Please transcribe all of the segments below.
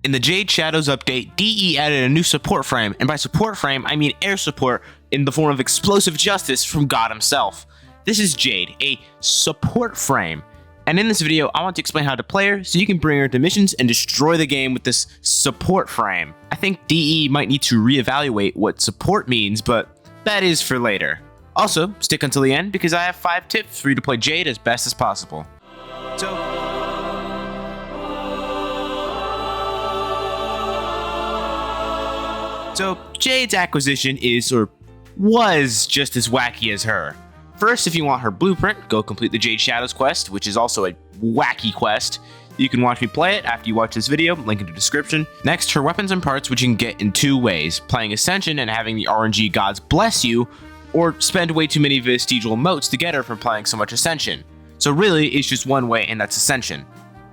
In the Jade Shadows update, DE added a new support frame, and by support frame, I mean air support in the form of explosive justice from God himself. This is Jade, a support frame. And in this video, I want to explain how to play her so you can bring her to missions and destroy the game with this support frame. I think DE might need to reevaluate what support means, but that is for later. Also, stick until the end because I have 5 tips for you to play Jade as best as possible. So Jade's acquisition is, or was, just as wacky as her. First, if you want her blueprint, go complete the Jade Shadows quest, which is also a wacky quest. You can watch me play it after you watch this video, link in the description. Next, her weapons and parts, which you can get in 2 ways, playing Ascension and having the RNG gods bless you, or spend way too many vestigial motes to get her from playing so much Ascension. So really, it's just one way, and that's Ascension.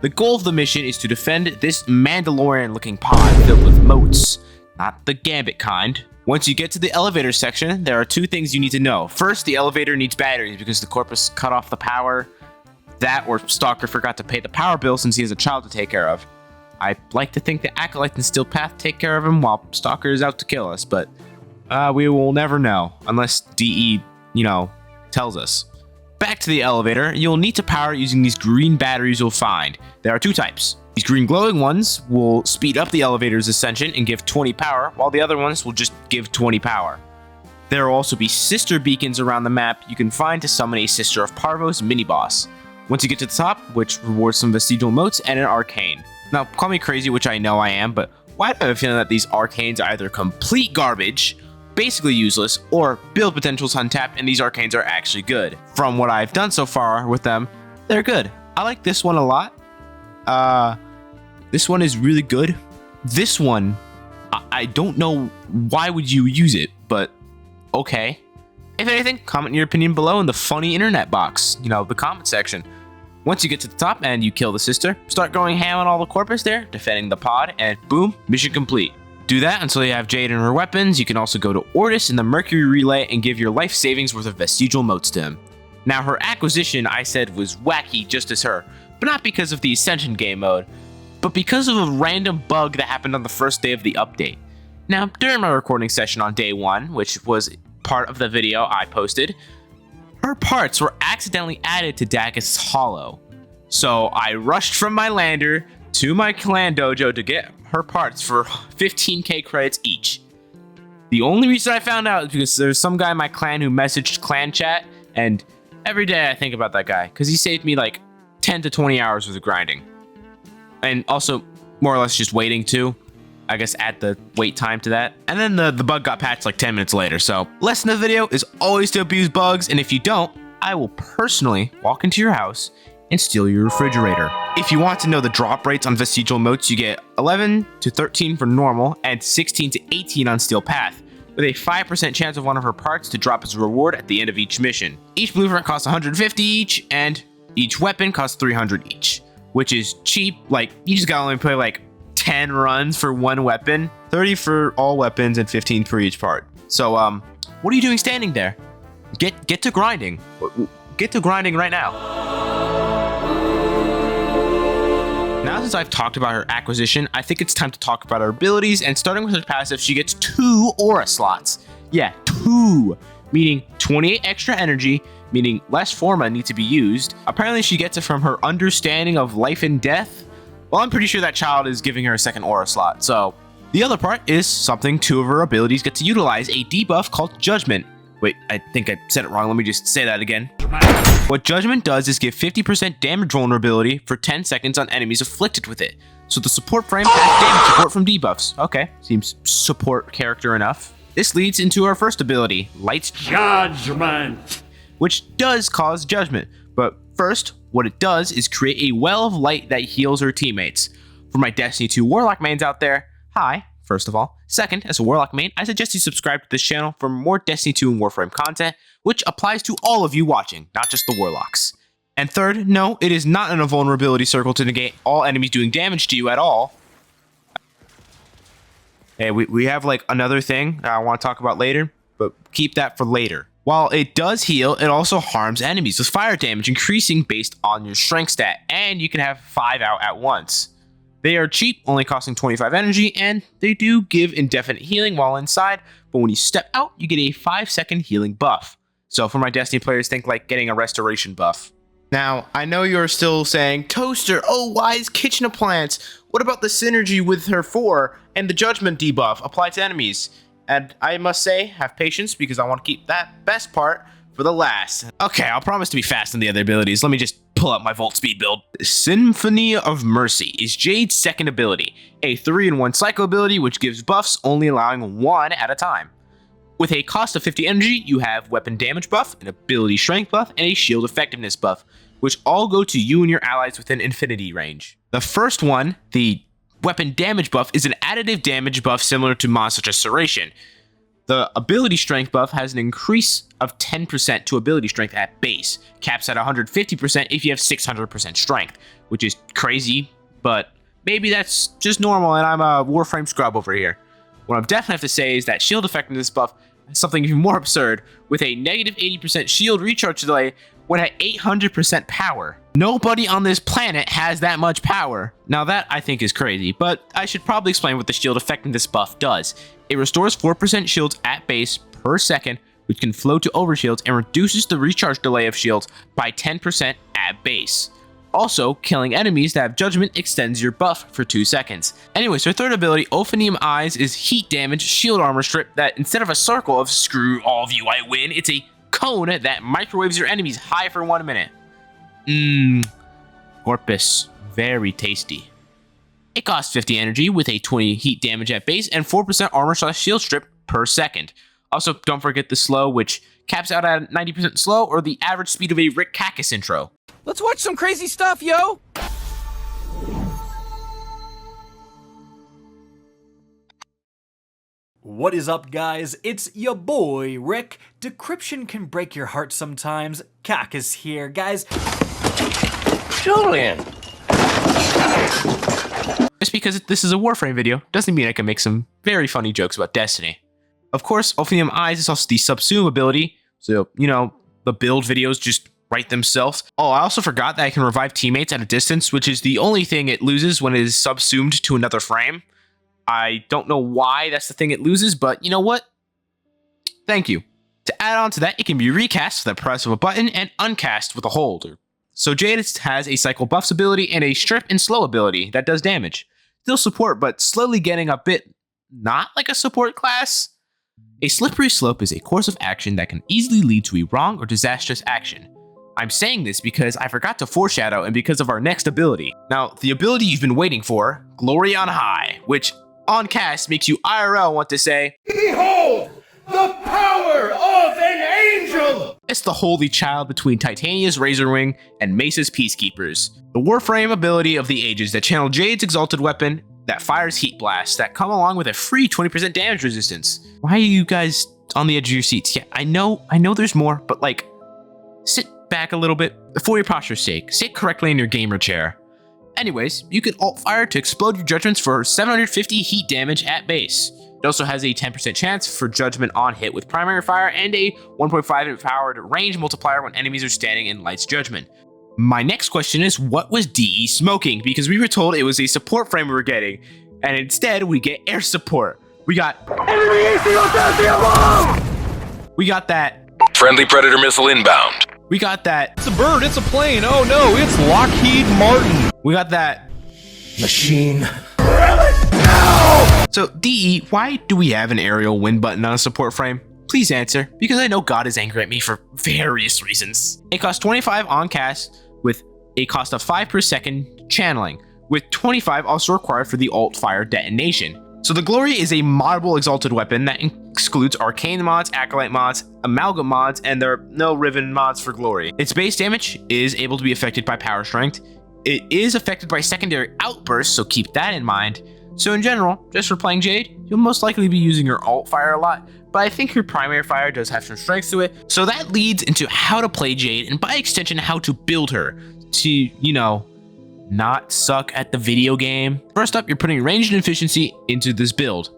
The goal of the mission is to defend this Mandalorian-looking pod filled with motes. Not the Gambit kind. Once you get to the elevator section, there are 2 things you need to know. First, the elevator needs batteries because the Corpus cut off the power. That or Stalker forgot to pay the power bill since he has a child to take care of. I like to think the Acolyte and Steel Path take care of him while Stalker is out to kill us, but we will never know unless DE, tells us. Back to the elevator, you'll need to power it using these green batteries you'll find. There are 2 types. These green glowing ones will speed up the elevator's ascension and give 20 power, while the other ones will just give 20 power. There will also be sister beacons around the map you can find to summon a Sister of Parvos mini-boss. Once you get to the top, which rewards some vestigial motes and an arcane. Now, call me crazy, which I know I am, but why do I have a feeling that these arcanes are either complete garbage, basically useless, or build potentials untapped and these arcanes are actually good? From what I've done so far with them, they're good. I like this one a lot. This one is really good. This one, I don't know why would you use it, but okay. If anything, comment your opinion below in the funny internet box, the comment section. Once you get to the top and you kill the sister, start going ham on all the Corpus there, defending the pod, and boom, mission complete. Do that until you have Jade and her weapons. You can also go to Ortis in the Mercury Relay and give your life savings worth of vestigial motes to him. Now, her acquisition, I said, was wacky just as her, but not because of the Ascension game mode, but because of a random bug that happened on the first day of the update. Now, during my recording session on day 1, which was part of the video I posted, her parts were accidentally added to Dagger's Hollow. So I rushed from my lander to my clan dojo to get her parts for 15k credits each. The only reason I found out is because there's some guy in my clan who messaged clan chat, and every day I think about that guy, because he saved me like 10 to 20 hours worth of grinding. And also, more or less just waiting too. I guess add the wait time to that. And then the bug got patched like 10 minutes later. So, lesson of the video is always to abuse bugs, and if you don't, I will personally walk into your house and steal your refrigerator. If you want to know the drop rates on vestigial motes, you get 11 to 13 for normal and 16 to 18 on Steel Path, with a 5% chance of one of her parts to drop as a reward at the end of each mission. Each blueprint costs 150 each, and each weapon costs 300 each, which is cheap. Like, you just gotta only play like 10 runs for one weapon, 30 for all weapons, and 15 for each part. So, what are you doing standing there? Get to grinding. Get to grinding right now. Now, since I've talked about her acquisition, I think it's time to talk about her abilities, and starting with her passive, she gets 2 aura slots. Yeah, 2, meaning 28 extra energy, meaning less forma need to be used. Apparently she gets it from her understanding of life and death. Well, I'm pretty sure that child is giving her a 2nd aura slot. So the other part is something 2 of her abilities get to utilize, a debuff called Judgment. Wait, I think I said it wrong. Let me just say that again. What Judgment does is give 50% damage vulnerability for 10 seconds on enemies afflicted with it. So the support frame has damage support from debuffs. Okay, seems support character enough. This leads into our first ability, Light's Judgment, which does cause judgment. But first, what it does is create a well of light that heals her teammates. For my Destiny 2 Warlock mains out there, hi, first of all. Second, as a Warlock main, I suggest you subscribe to this channel for more Destiny 2 and Warframe content, which applies to all of you watching, not just the Warlocks. And third, no, it is not an invulnerability circle to negate all enemies doing damage to you at all. Hey, we have like another thing I want to talk about later, but keep that for later. While it does heal, it also harms enemies with fire damage increasing based on your strength stat, and you can have 5 out at once. They are cheap, only costing 25 energy, and they do give indefinite healing while inside, but when you step out, you get a 5-second healing buff. So for my Destiny players, think like getting a restoration buff. Now, I know you're still saying, Toaster, oh, wise kitchen appliance. What about the synergy with her 4 and the judgment debuff applied to enemies? And I must say, have patience because I want to keep that best part for the last. Okay, I'll promise to be fast on the other abilities. Let me just pull up my Volt Speed build. Symphony of Mercy is Jade's second ability, a 3-in-1 cycle ability which gives buffs only allowing 1 at a time. With a cost of 50 energy, you have weapon damage buff, an ability strength buff, and a shield effectiveness buff, which all go to you and your allies within infinity range. The first one, the weapon damage buff, is an additive damage buff similar to mods such as Serration. The ability strength buff has an increase of 10% to ability strength at base, caps at 150% if you have 600% strength, which is crazy, but maybe that's just normal and I'm a Warframe scrub over here. What I definitely have to say is that shield effectiveness buff is something even more absurd, with a negative 80% shield recharge delay when at 800% power. Nobody on this planet has that much power. Now that I think is crazy, but I should probably explain what the shield effectiveness buff does. It restores 4% shields at base per second, which can flow to overshields, and reduces the recharge delay of shields by 10% at base. Also, killing enemies that have judgment extends your buff for 2 seconds. Anyways, her third ability, Ophanium Eyes, is heat damage shield armor strip that instead of a circle of screw all of you I win, it's a cone that microwaves your enemies high for 1 minute. Corpus, very tasty. It costs 50 energy with a 20 heat damage at base and 4% armor/shield strip per second. Also, don't forget the slow, which caps out at 90% slow or the average speed of a Rick Cactus intro. Let's watch some crazy stuff, yo! What is up, guys? It's your boy, Rick. Decryption can break your heart sometimes. Cactus here, guys. Julian! Just because this is a Warframe video doesn't mean I can make some very funny jokes about Destiny. Of course, Ophanium Eyes is also the Subsume ability, so, you know, the build videos just write themselves. Oh, I also forgot that I can revive teammates at a distance, which is the only thing it loses when it is subsumed to another frame. I don't know why that's the thing it loses, but you know what? Thank you. To add on to that, it can be recast with the press of a button and uncast with a hold. So Jade has a cycle buffs ability and a strip and slow ability that does damage. Still support, but slowly getting a bit not like a support class. A slippery slope is a course of action that can easily lead to a wrong or disastrous action. I'm saying this because I forgot to foreshadow and because of our next ability. Now, the ability you've been waiting for, Glory on High, which on cast makes you IRL want to say, Behold, the power of an angel! It's the holy child between Titania's Razorwing and Mesa's Peacekeepers. The Warframe ability of the ages that channel Jade's exalted weapon that fires heat blasts that come along with a free 20% damage resistance. Why are you guys on the edge of your seats? Yeah, I know there's more, but like, sit back a little bit. For your posture's sake, sit correctly in your gamer chair. Anyways, you can alt fire to explode your judgments for 750 heat damage at base. It also has a 10% chance for judgment on hit with primary fire and a 1.5 empowered range multiplier when enemies are standing in Light's judgment. My next question is, what was DE smoking? Because we were told it was a support frame we were getting, and instead we get air support. We got enemy AC We got that friendly predator missile inbound. We got that. It's a bird, it's a plane, oh no, it's Lockheed Martin! We got that Machine. So, DE, why do we have an aerial win button on a support frame? Please answer, because I know God is angry at me for various reasons. It costs 25 on cast, with a cost of 5 per second channeling, with 25 also required for the alt fire detonation. So the Glory is a moddable exalted weapon that excludes arcane mods, acolyte mods, amalgam mods, and there are no riven mods for Glory. Its base damage is able to be affected by power strength. It is affected by secondary outbursts, so keep that in mind. So in general, just for playing Jade, you'll most likely be using your alt fire a lot, but I think your primary fire does have some strength to it. So that leads into how to play Jade, and by extension, how to build her to, you know, not suck at the video game. First up, you're putting range and efficiency into this build.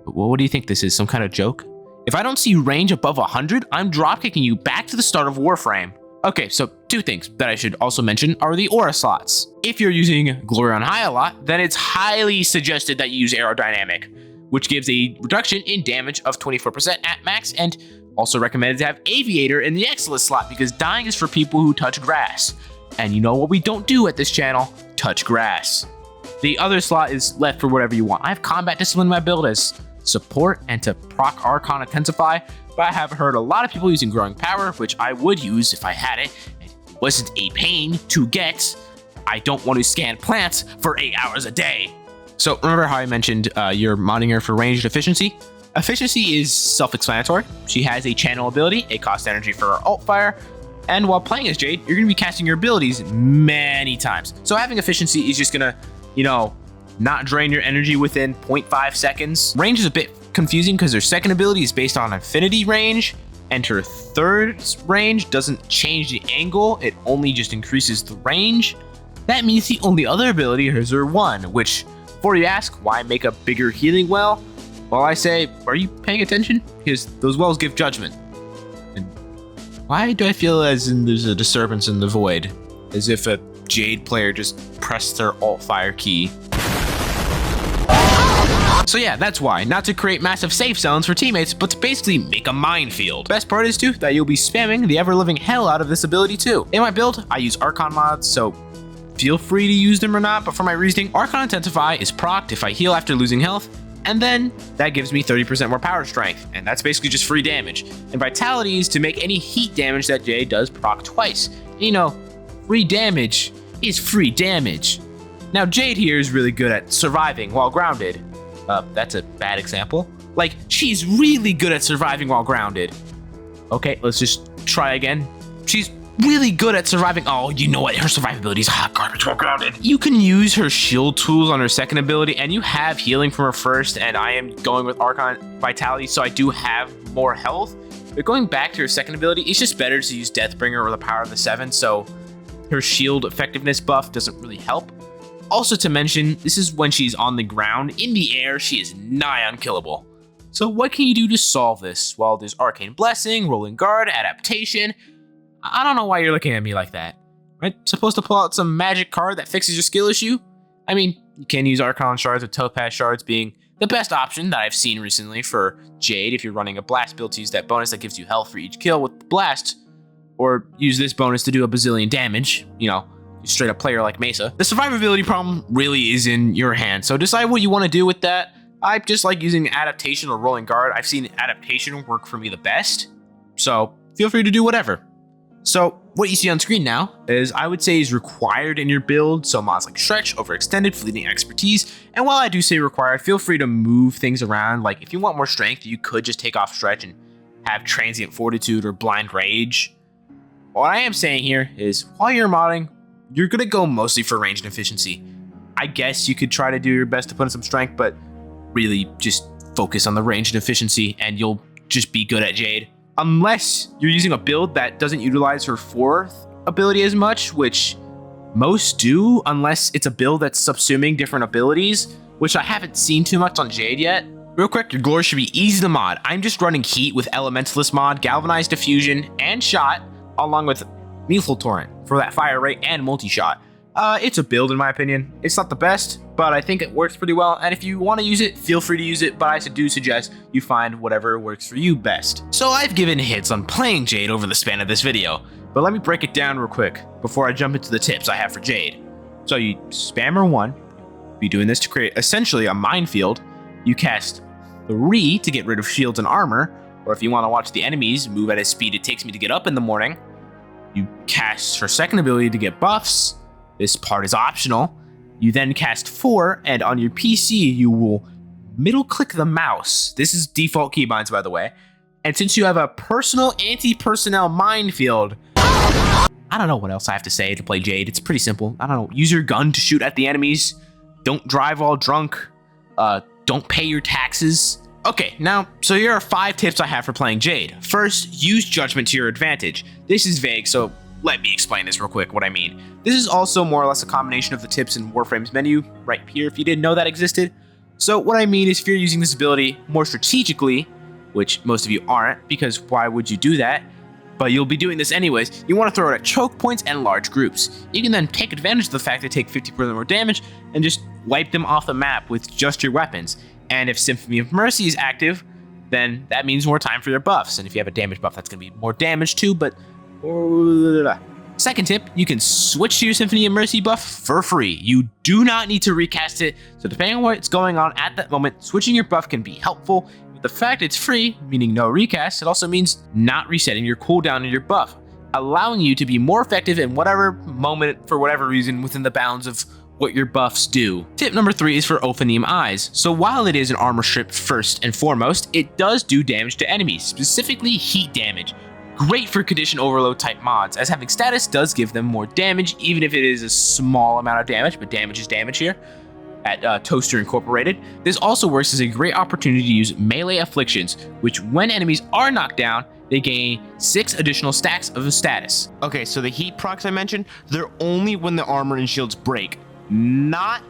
But what do you think this is, some kind of joke? If I don't see range above 100, I'm dropkicking you back to the start of Warframe. Okay, so two things that I should also mention are the aura slots. If you're using Glory on High a lot, then it's highly suggested that you use Aerodynamic, which gives a reduction in damage of 24% at max, and also recommended to have Aviator in the Excellent slot because dying is for people who touch grass. And you know what we don't do at this channel? Touch grass. The other slot is left for whatever you want. I have Combat Discipline in my build as support and to proc Archon Intensify, but I have heard a lot of people using Growing Power, which I would use if I had it, and it wasn't a pain to get. I don't want to scan plants for 8 hours a day. So remember how I mentioned you're modding her for range and efficiency? Efficiency is self-explanatory. She has a channel ability, a cost energy for her alt fire, and while playing as Jade, you're going to be casting your abilities many times. So having efficiency is just going to, not drain your energy within 0.5 seconds. Range is a bit confusing because her second ability is based on affinity range, and her third range doesn't change the angle, it only just increases the range. That means the only other ability is her 1, which, before you ask why make a bigger healing well, I say, are you paying attention? Because those wells give judgment. And why do I feel as in there's a disturbance in the void? As if a Jade player just pressed their alt fire key. So yeah, that's why. Not to create massive safe zones for teammates, but to basically make a minefield. Best part is too, that you'll be spamming the ever-living hell out of this ability too. In my build, I use Archon mods, so feel free to use them or not, but for my reasoning, Archon Intensify is procced if I heal after losing health, and then that gives me 30% more power strength, and that's basically just free damage. And Vitality is to make any heat damage that Jade does proc twice. Free damage is free damage. Now Jade here is really good at surviving while grounded. That's a bad example. Like, she's really good at surviving while grounded. Okay, let's just try again. She's really good at surviving. Oh, you know what? Her survivability is hot garbage while grounded. You can use her shield tools on her second ability, and you have healing from her first, and I am going with Archon Vitality, so I do have more health. But going back to her second ability, it's just better to use Deathbringer or the Power of the Seven, so her shield effectiveness buff doesn't really help. Also to mention, this is when she's on the ground. In the air, she is nigh unkillable. So what can you do to solve this? Well, there's Arcane Blessing, Rolling Guard, Adaptation. I don't know why you're looking at me like that. Right? Supposed to pull out some magic card that fixes your skill issue? I mean, you can use Archon Shards with Topaz Shards being the best option that I've seen recently for Jade if you're running a Blast build to use that bonus that gives you health for each kill with the Blast. Or use this bonus to do a bazillion damage, straight up player like Mesa. The survivability problem really is in your hands, so decide what you want to do with that. I just like using Adaptation or Rolling Guard. I've seen Adaptation work for me the best, so feel free to do whatever. So what you see on screen now is I would say is required in your build, so mods like Stretch, Overextended, Fleeting Expertise, and while I do say required, feel free to move things around. Like if you want more strength, you could just take off Stretch and have Transient Fortitude or Blind Rage. What I am saying here is while you're modding, you're going to go mostly for range and efficiency. I guess you could try to do your best to put in some strength, but really just focus on the range and efficiency and you'll just be good at Jade. Unless you're using a build that doesn't utilize her fourth ability as much, which most do, unless it's a build that's subsuming different abilities, which I haven't seen too much on Jade yet. Real quick, your glory should be easy to mod. I'm just running Heat with Elementalist mod, Galvanized Diffusion, and Shot, along with Lethal Torrent for that fire rate and multi-shot. It's a build in my opinion. It's not the best, but I think it works pretty well, and if you want to use it, feel free to use it, but I do suggest you find whatever works for you best. So I've given hints on playing Jade over the span of this video, but let me break it down real quick before I jump into the tips I have for Jade. So you spam her 1, be doing this to create essentially a minefield. You cast 3 to get rid of shields and armor, or if you want to watch the enemies move at a speed it takes me to get up in the morning, you cast her second ability to get buffs. This part is optional. You then cast 4, and on your PC, you will middle click the mouse. This is default keybinds, by the way. And since you have a personal anti-personnel minefield, I don't know what else I have to say to play Jade. It's pretty simple. I don't know. Use your gun to shoot at the enemies. Don't drive while drunk. Don't pay your taxes. Okay, now, so here are 5 tips I have for playing Jade. First, use Judgment to your advantage. This is vague, so let me explain this real quick, what I mean. This is also more or less a combination of the tips in Warframe's menu, right here if you didn't know that existed. So what I mean is if you're using this ability more strategically, which most of you aren't, because why would you do that? but you'll be doing this anyways. You want to throw it at choke points and large groups. You can then take advantage of the fact they take 50% more damage and just wipe them off the map with just your weapons. And if Symphony of Mercy is active, then that means more time for your buffs. And if you have a damage buff, that's going to be more damage too, but... Second tip, you can switch to your Symphony of Mercy buff for free. You do not need to recast it, so depending on what's going on at that moment, switching your buff can be helpful. With the fact it's free, meaning no recast, it also means not resetting your cooldown of your buff, allowing you to be more effective in whatever moment, for whatever reason, within the bounds of what your buffs do. Tip number 3 is for Ophanium Eyes. So while it is an armor strip first and foremost, it does do damage to enemies, specifically heat damage. Great for condition overload type mods, as having status does give them more damage, even if it is a small amount of damage, but damage is damage here at Toaster Incorporated. This also works as a great opportunity to use melee afflictions, which when enemies are knocked down, they gain 6 additional stacks of a status. Okay, so the heat procs I mentioned, they're only when the armor and shields break, not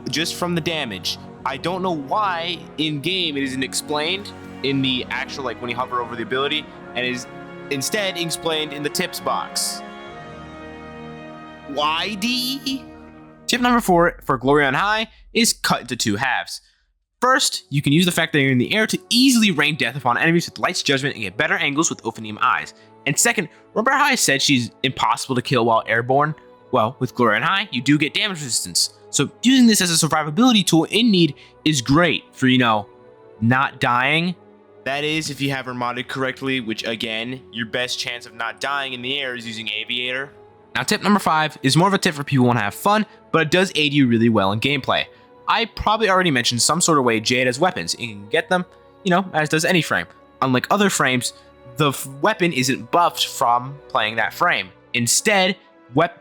just from the damage. I don't know why in-game it isn't explained in the actual, like when you hover over the ability, and is instead explained in the tips box. Why, D? Tip number 4 for Glory on High is cut into 2 halves. First, you can use the fact that you're in the air to easily rain death upon enemies with Light's Judgment and get better angles with Ophanium Eyes. And second, remember how I said she's impossible to kill while airborne? Well, with Glory on High, you do get damage resistance. So using this as a survivability tool in need is great for, not dying. That is, if you have her modded correctly, which again, your best chance of not dying in the air is using Aviator. Now tip number 5 is more of a tip for people who want to have fun, but it does aid you really well in gameplay. I probably already mentioned some sort of way Jade has weapons. You can get them, as does any frame. Unlike other frames, the weapon isn't buffed from playing that frame. Instead,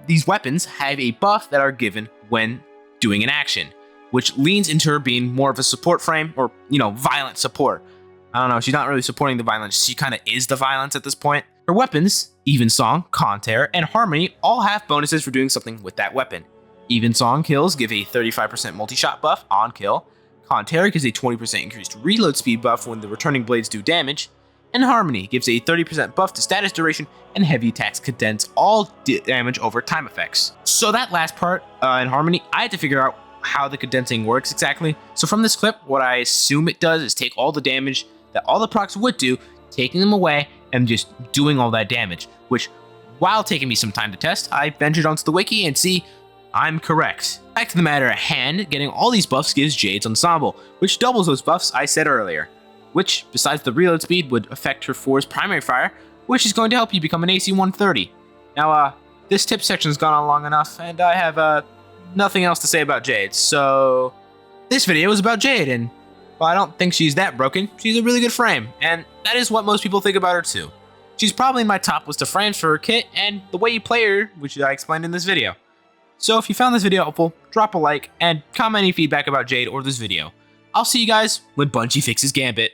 these weapons have a buff that are given when doing an action, which leans into her being more of a support frame, or, violent support. I don't know, she's not really supporting the violence, she kind of is the violence at this point. Her weapons, Evensong, Contear, and Harmony all have bonuses for doing something with that weapon. Evensong kills give a 35% multi-shot buff on kill, Contear gives a 20% increased reload speed buff when the returning blades do damage, and Harmony gives a 30% buff to status duration and heavy attacks condense all damage over time effects. So that last part in Harmony, I had to figure out how the condensing works exactly. So from this clip, what I assume it does is take all the damage that all the procs would do, taking them away, and just doing all that damage, which, while taking me some time to test, I ventured onto the wiki and see I'm correct. Back to the matter at hand, getting all these buffs gives Jade's Ensemble, which doubles those buffs I said earlier, which, besides the reload speed, would affect her 4's primary fire, which is going to help you become an AC 130. Now, this tip section's gone on long enough, and I have nothing else to say about Jade, so this video is about Jade, and while I don't think she's that broken, she's a really good frame, and that is what most people think about her too. She's probably in my top list of frames for her kit and the way you play her, which I explained in this video. So if you found this video helpful, drop a like and comment any feedback about Jade or this video. I'll see you guys when Bungie fixes Gambit.